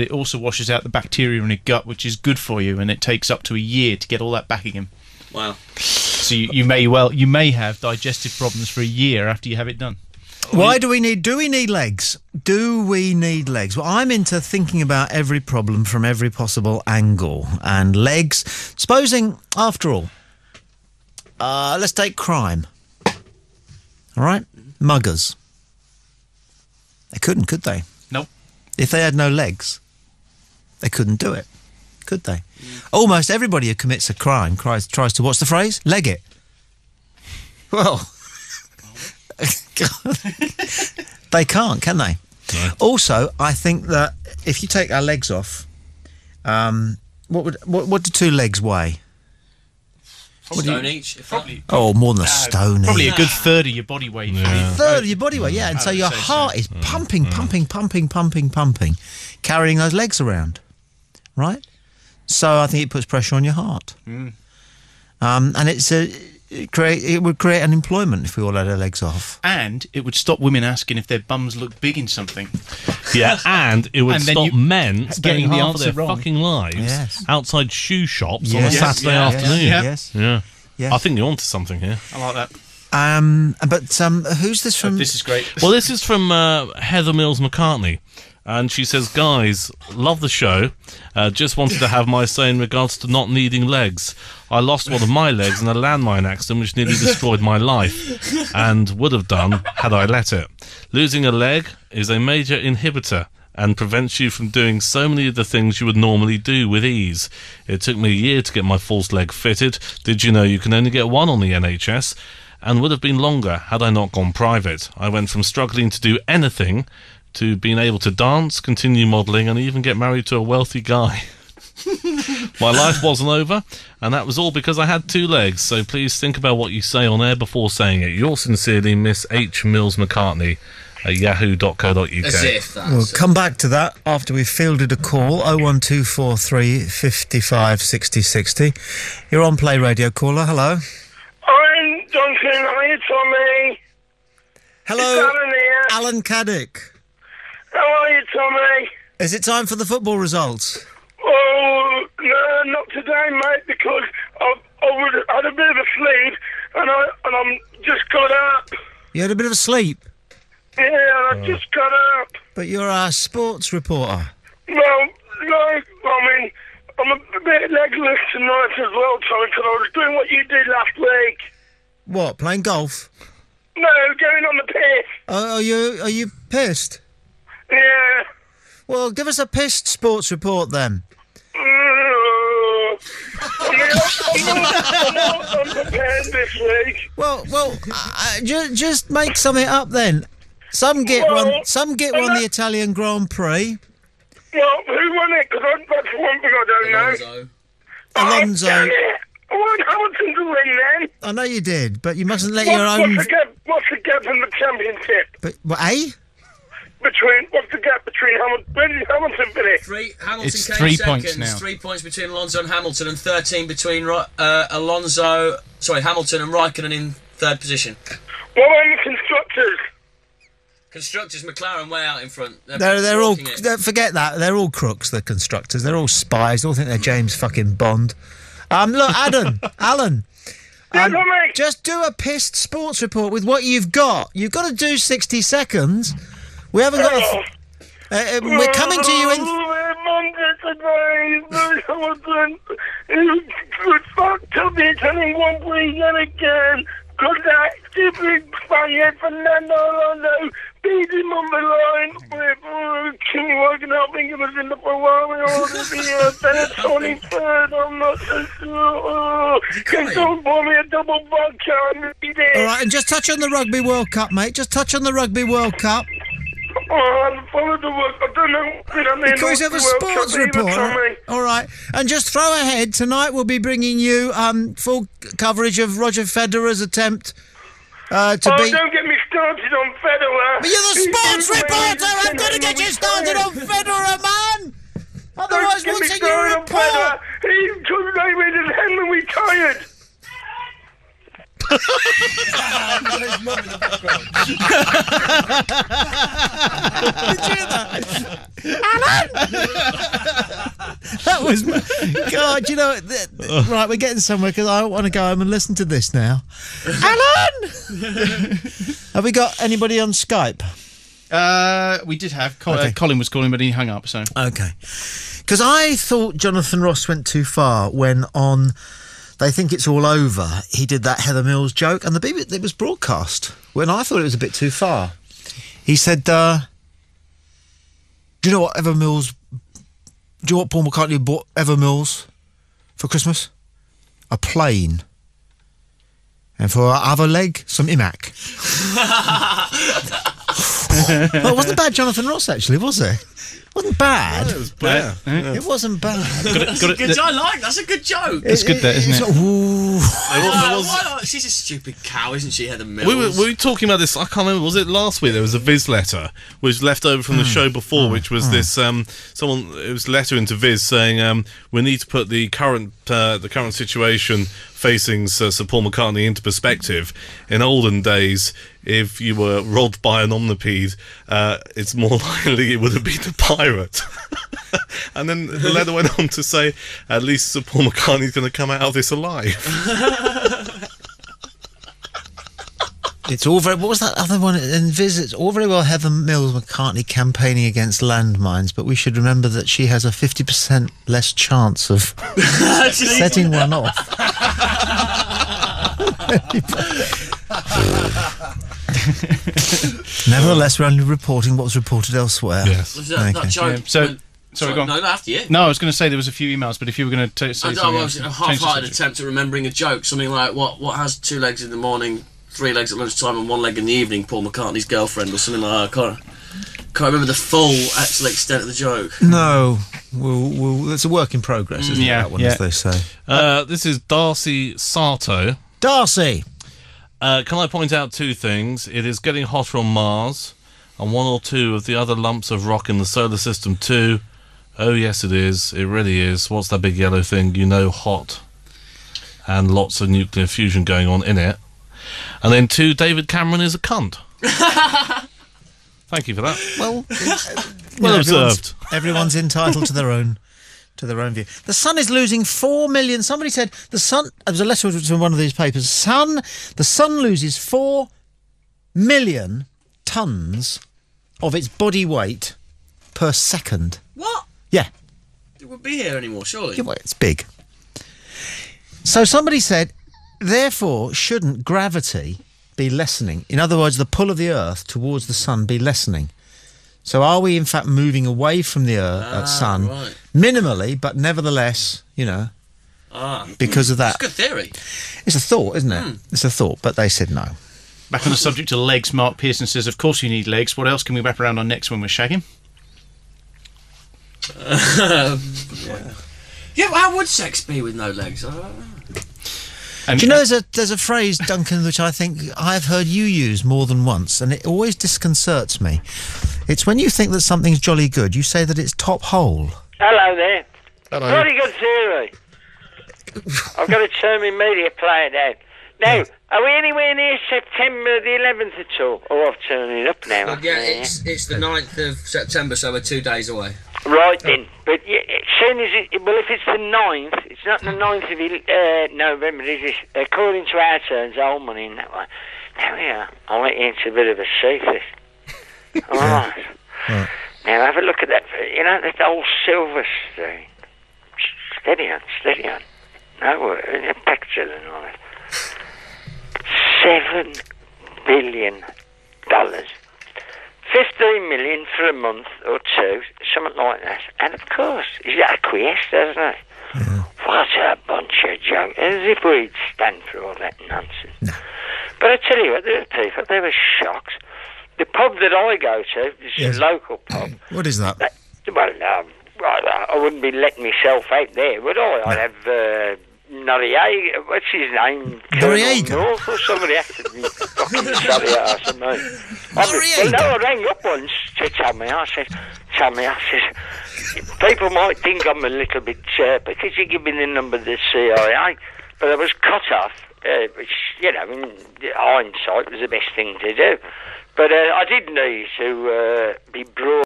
It also washes out the bacteria in your gut, which is good for you, and it takes up to a year to get all that back again. Wow. So you may have digestive problems for a year after you have it done. Why do we need legs? Do we need legs? Well, I'm into thinking about every problem from every possible angle. And legs, supposing, after all, let's take crime. All right? Muggers. They couldn't, could they? Nope. If they had no legs, they couldn't do it, could they? Almost everybody who commits a crime tries to, what's the phrase? Leg it. Well... they can't, can they? No. Also, I think that if you take our legs off, what do 2 legs weigh? Stone each. Probably. Oh, more than a stone. Probably a good third of your body weight. Yeah. A third of your body weight, yeah. And so your heart is pumping, carrying those legs around, right? So I think it puts pressure on your heart. And it would create unemployment if we all had our legs off. And it would stop women asking if their bums look big in something. Yeah, and it would stop men spending getting the half of their answer fucking lives outside shoe shops on a Saturday afternoon. Yes. I think you're onto something here. I like that. But who's this from? This is great. Well, this is from Heather Mills-McCartney. And she says, guys, love the show. Just wanted to have my say in regards to not needing legs. I lost one of my legs in a landmine accident which nearly destroyed my life, and would have done had I let it. Losing a leg is a major inhibitor and prevents you from doing so many of the things you would normally do with ease. It took me a year to get my false leg fitted. Did you know you can only get one on the NHS? And would have been longer had I not gone private. I went from struggling to do anything to being able to dance, continue modelling, and even get married to a wealthy guy. My life wasn't over, and that was all because I had 2 legs, so please think about what you say on air before saying it. Yours sincerely, Miss H. Mills McCartney at yahoo.co.uk. As if that's... We'll come back to that after we've fielded a call, 01243 55 60 60. You're on Play Radio, caller, hello. I'm Duncan, how are you, Tommy? Hello, It's Alan here. Alan Caddick. How are you, Tommy? Is it time for the football results? Oh, no, not today, mate, because I had a bit of a sleep, and I'm just got up. You had a bit of a sleep? Yeah, and I just got up. But you're a sports reporter. Well, I'm a bit legless tonight as well, Tommy, because I was doing what you did last week. What, playing golf? No, going on the piss. Are you pissed? Yeah. Well, give us a pissed sports report then. I'm unprepared this week. Well, just make something up then. Some get won the Italian Grand Prix. Well, who won it? Because that's one thing I don't know. Alonso. I want Hamilton to win then. I know you did, but you mustn't let your own... What's the gap in the championship? What's the gap between Hamilton? Where did Hamilton finish? Hamilton came 3 second, points now. 3 points between Alonso and Hamilton, and 13 between Hamilton and Raikkonen in 3rd position. What about the constructors? Constructors, McLaren way out in front. They're all... Forget that. They're all crooks, the constructors. They're all spies. They all think they're James fucking Bond. Look, Alan... just do a pissed sports report with what you've got. You've got to do 60 seconds. We haven't got we're coming to you in... Fuck to the Italian Grand Prix yet again. Got that stupid Spaniard Fernando Alonso beat him on the line. Kimi Raikkonen, I think it was in the Ferrari or the Benetton third. I'm not so sure. Can someone buy me a double vodka? I need it. All right, and just touch on the Rugby World Cup, mate. Just touch on the Rugby World Cup. I haven't followed the work. I don't know. Because of a sports report. All right. And just throw ahead. Tonight we'll be bringing you full coverage of Roger Federer's attempt to beat... don't get me started on Federer. But you're the sports reporter. I've got to get you started on Federer, man. Otherwise, what's in your report? He took David and Henry retired. Did you hear that? Alan! That was... God, you know... Right, we're getting somewhere because I want to go home and listen to this now. Alan! Have we got anybody on Skype? We did have. Okay. Colin was calling, but he hung up, so... Okay. Because I thought Jonathan Ross went too far when on They Think It's All Over, he did that Heather Mills joke, and it was broadcast, when I thought it was a bit too far. He said, do you know what Paul McCartney bought Heather Mills for Christmas? A plane. And for our other leg, some imac. Well, it wasn't bad, Jonathan Ross, actually, was it? It wasn't bad. Yeah, it was bad. Yeah. It wasn't bad. I like that's a good joke. It's good, there, isn't it? Ooh. She's a stupid cow, isn't she, Heather Mills? We were talking about this, I can't remember, was it last week? There was a Viz letter, which was left over from the show before, which was this, it was a letter into Viz saying, we need to put the current situation facing Sir Paul McCartney into perspective. In olden days, if you were robbed by an omnipede, it's more likely it would have been a pirate. And then the letter went on to say, at least Sir Paul McCartney's going to come out of this alive. It's all very... What was that other one in Viz? It's all very well Heather Mills McCartney campaigning against landmines, but we should remember that she has a 50% less chance of setting one off. Nevertheless, we're only reporting what was reported elsewhere. Yes. Was that joke? Yeah, so... Sorry, go on. No, after you. No, I was going to say there was a few emails, but if you were going to say something was a half-hearted attempt at remembering a joke, something like what has 2 legs in the morning, 3 legs at lunchtime, and 1 leg in the evening. Paul McCartney's girlfriend, or something like that. I can't remember the full actual extent of the joke. No, it's a work in progress, isn't it? That one, as they say. This is Darcy Sato. Darcy. Can I point out 2 things? It is getting hotter on Mars, and 1 or 2 of the other lumps of rock in the solar system too. Oh yes, it is. It really is. What's that big yellow thing? You know, hot. And lots of nuclear fusion going on in it. And then 2, David Cameron is a cunt. Thank you for that. Well, well observed. Everyone's entitled to their own view. The sun is losing 4 million. Somebody said the sun. There was a letter from one of these papers. The sun loses 4 million tons of its body weight per second. What? Yeah. It wouldn't be here anymore, surely. Yeah, well, it's big. So somebody said, therefore, shouldn't gravity be lessening? In other words, the pull of the Earth towards the sun be lessening. So are we, in fact, moving away from the sun, right. minimally, but nevertheless, because of that? It's a good theory. It's a thought, isn't it? It's a thought, but they said no. Back on the subject of legs, Mark Pearson says, of course you need legs. What else can we wrap around our necks when we're shagging? Yeah, how would sex be with no legs? I don't know. And, do you know there's a phrase, Duncan, which I think I've heard you use more than once, and it always disconcerts me. It's when you think that something's jolly good, you say that it's top hole. Hello there. Hello. Very good theory. I've got to turn my media player down. Now, are we anywhere near September the 11th at all? Oh, I've turned it up now. It's the 9th of September, so we're 2 days away. Right then. But as soon as if it's the 9th, it's not the 9th of November, is it? According to our turns, old money in that way. Now, yeah, I'll let you into a bit of a secret. All right. Now, have a look at that. You know, that old silver thing. Steady on. No, a picture and all that. $7 billion. 15 million for a month or 2, something like that. And of course, he's acquiesced, hasn't he? Yeah. What a bunch of junk. As if we'd stand for all that nonsense. No. But I tell you what, there are people, they were shocked. The pub that I go to, this a local pub. What is that? I wouldn't be letting myself out there, would I? I'd have Noriega, what's his name? Noriega? North or somebody after me. Fucking sorry or something. Noriega? I rang up once to tell me, I said, people might think I'm a little bit chirpy because you give me the number of the CIA, but I was cut off, which, in hindsight was the best thing to do. But I did need to be brought